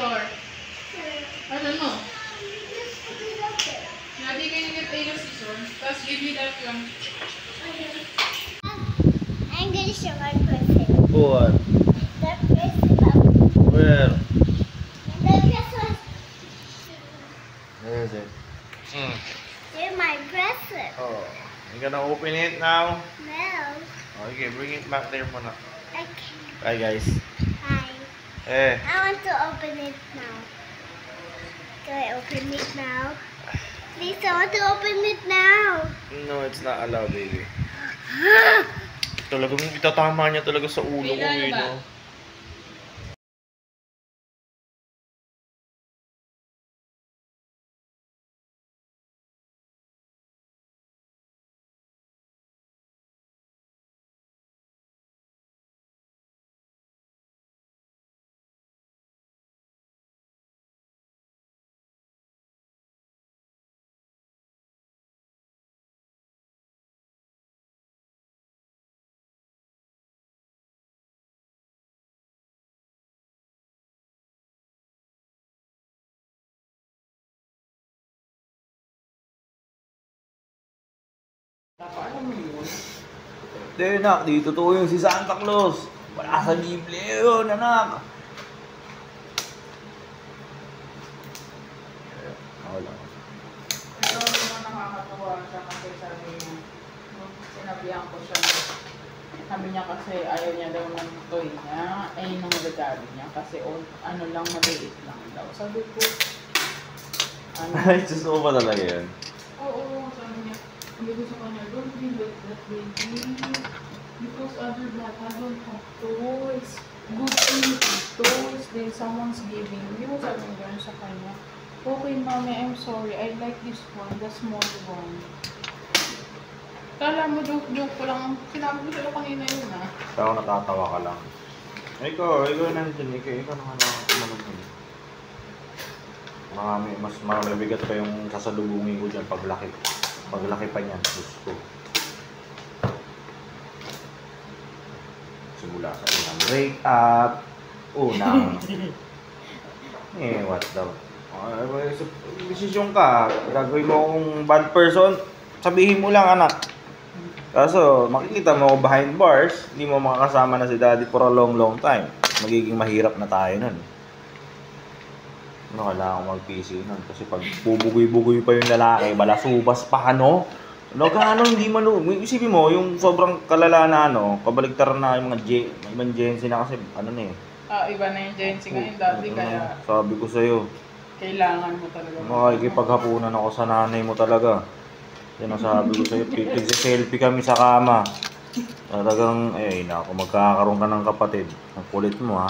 or? I don't know. Daddy, can you get a scissor? Tapos give me that one. I'm gonna show my present. What? That present. Where? That present. Where is it? Here's my present. Oh, you gonna open it now? No. Okay, bring it back there muna. Okay. Bye guys. Hi. Eh. I want to open it now. Can I open it now? Please, I want to open it now. No, it's not allowed, baby. Talagang itatama niya talaga sa ulo ko, Kailan ba? no? Hindi, nak. Dito to yung si Santa Claus. Wala sa Biblia yun, anak. Wala. Pero naman nakakatawa siya kasi sabi niya, sinabihan ko siya. Sabi niya kasi ayaw niya daw ng toy niya, nung regalo niya kasi ano lang, maliit lang daw. Sabi ko, ano? Ay, gusto mo ba talaga yun? Oo, sabi niya. Sabi ko sa kanya, don't be like that, baby. Because other bata don't have toys. Good thing with toys, then someone's giving. Hindi mo sabi niya gano'n sa kanya. Okay, mommy, I'm sorry. I like this one, the small one. Kala mo, joke ko lang. Sinabi ko sa'yo kanina yun, ah. Pero natatawa ka lang. Ikaw nandiyan. Ikaw naman ako. Mas mabigat pa yung sasalubungin ko dyan paglaki pa niyan. Gusto. Simula sa unang break up. What daw? Desisyon ka. Gagawin mo akong bad person. Sabihin mo lang, anak. Kaso, makikita mo ako behind bars. Hindi mo makakasama na si daddy for a long time. Magiging mahirap na tayo nun. Kailangan ko mag-PC nun. Kasi pag bubugoy-bugoy pa yung lalaki, balasubas pa, ano? Hindi man, isipin mo, yung sobrang kalala na, kabaligtaran na yung mga ibang Gen-Z na kasi, Iba na yung Gen-Z ngayon dati, kaya sabi ko sa'yo, kailangan mo talaga. Makikipaghapunan ako sa nanay mo talaga. Yan ang sabi ko sa'yo, selfie kami sa kama. Talagang, magkakaroon ka ng kapatid. Ang kulit mo, ha?